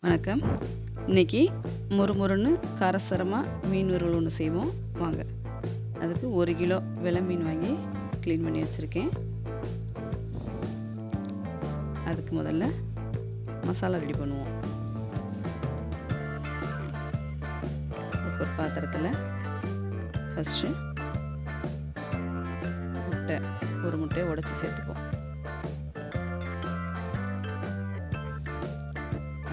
வணக்கம். இன்றைக்கி முறுமுறுன்னு காரசாரமாக மீன் வறுவல் ஒன்று செய்வோம் வாங்க. அதுக்கு 1 கிலோ வெலை மீன் வாங்கி க்ளீன் பண்ணி வச்சுருக்கேன். அதுக்கு முதல்ல மசாலா ரெடி பண்ணுவோம். அதுக்கு ஒரு பாத்திரத்தில் ஃபஸ்ட்டு ஒரு முட்டையை உடைச்சி சேர்த்துப்போம்.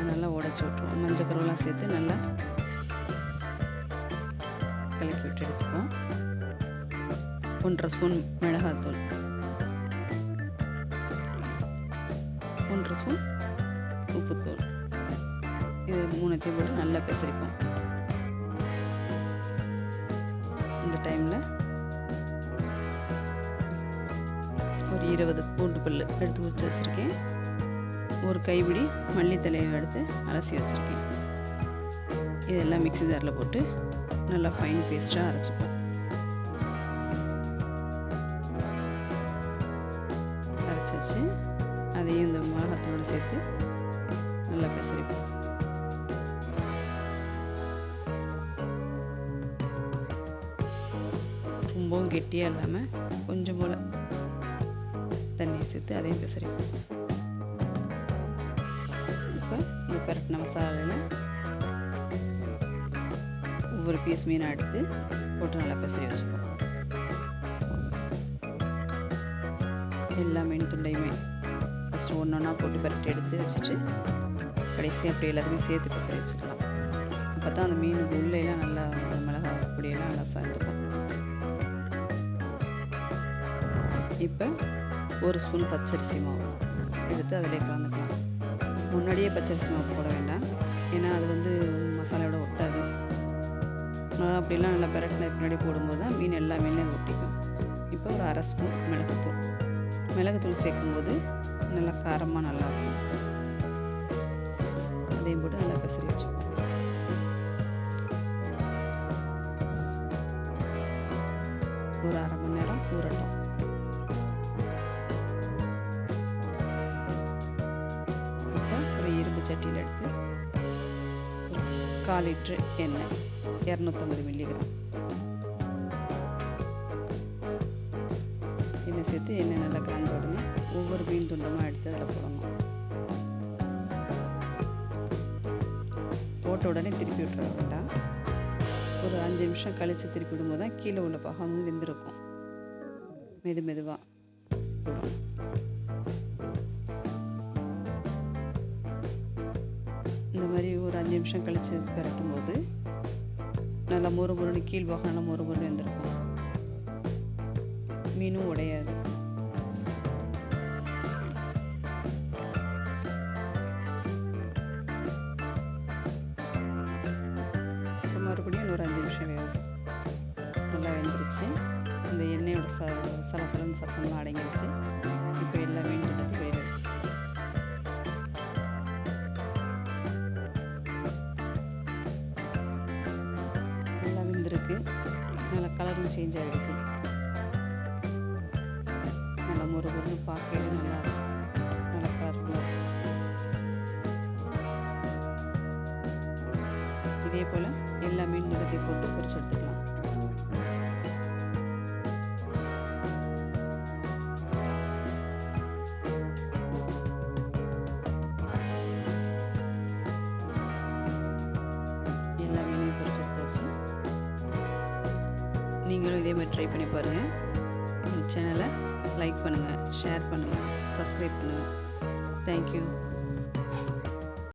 நல்லா உடச்சி விட்டுருவோம். மஞ்சள் கருவெல்லாம் சேர்த்து நல்லா கலக்கி விட்டு எடுத்துப்போம். 1.5 ஸ்பூன் மிளகாத்தூள், 1.5 ஸ்பூன் உப்புத்தூள், இது 3த்தையும் போட்டு நல்லா பெசரிப்போம். இந்த டைமில் ஒரு 20 பூண்டு பல் எடுத்து உரிச்சு வச்சுருக்கேன். ஒரு கைப்பிடி மல்லித்தலையை எடுத்து அலசி வச்சுருக்கேன். இதெல்லாம் மிக்ஸி ஜாரில் போட்டு நல்லா ஃபைன் பேஸ்ட்டாக அரைச்சிப்போம். அரைச்சி வச்சு அதையும் இந்த மிளகாத்தூளோடு சேர்த்து நல்லா பெசரிப்போம். ரொம்பவும் கெட்டியாக இல்லாமல் கொஞ்சம் போல் தண்ணியை சேர்த்து அதையும் பெசரிப்போம். இந்த பரட்டின மசாலாவில் ஒவ்வொரு பீஸ் மீனை எடுத்து போட்டு நல்லா பெசரி வச்சுப்போம். எல்லா மீன் துண்டையுமே ஃபஸ்ட்டு ஒன்றா போட்டு பரட்டி எடுத்து வச்சுட்டு கடைசி அப்படி எல்லாத்தையுமே சேர்த்து பெசரி வச்சுக்கலாம். அப்போ தான் அந்த மீன் உள்ளேலாம் நல்லா மிளகாய் பொடியெல்லாம் நல்லா சேர்ந்துக்கும். இப்போ 1 ஸ்பூன் பச்சரிசி மாவு எடுத்து அதிலே கலந்துக்கலாம். முன்னாடியே பச்சரிசி மாவு போட வேண்டாம், ஏன்னா அது மசாலாவோட ஒட்டாது. அப்படிலாம் நல்லா பரட்டின பின்னாடி போடும்போது தான் மீன் எல்லா மீன்லையும் ஒட்டிக்கும். இப்போ ஒரு 1/2 ஸ்பூன் மிளகுத்தூள் சேர்க்கும்போது நல்லா காரமாக நல்லாயிருக்கும். அதையும் போட்டு நல்லா பெசரி வச்சுக்கோம். ஒரு 1/2 மணி நேரம் ஊறட்டும். இரும்பு சட்டியில் எடுத்து 1/4 லிட்டரு எண்ணெய், 250 மில்லிகிராம் எண்ணெய் சேர்த்து எண்ணெய் நல்லா காஞ்ச உடனே ஒவ்வொரு மீன் துண்டமாக எடுத்து அதில் போடணும். போட்ட உடனே திருப்பி விட்டுற வேண்டாம். ஒரு 5 நிமிஷம் கழித்து திருப்பி விடும்போது தான் கீழே உள்ள பாகம் வெந்திருக்கும். மெதுவாக போடணும். இந்த மாதிரி ஒரு 5 நிமிஷம் கழித்து பரட்டும் போது நல்லா மொறுமொறுன்னு கீழ்பாகம் நல்லா மொறுமொறுன்னு வெந்திருக்கும். மீனும் உடையாது. மறுபடியும் இன்னொரு 5 நிமிஷம் வேகட்டும். நல்லா வெந்துருச்சு. இந்த எண்ணெயோட சலசலன்னு சத்தம்லாம் அடங்கிடுச்சு. இப்போ எல்லா மீன் எடுத்து வெளியில் இருக்கு. நல்லா கலரும் சேஞ்ச் ஆகிருக்கு. நல்லா மொறுமொறுன்னு பார்க்கவே நல்லா கலர்ஃபுல்லாக. இதே போல் எல்லா மீன் நிறத்தை போட்டு பொரிச்சு எடுத்துக்கலாம். எல்லா மீனையும் பொரிச்சு எடுத்தாச்சு. நீங்களும் இதே மாதிரி ட்ரை பண்ணி பாருங்கள். நம்ம சேனலை லைக் பண்ணுங்கள், ஷேர் பண்ணுங்கள், சப்ஸ்கிரைப் பண்ணுங்கள். தேங்க்யூ.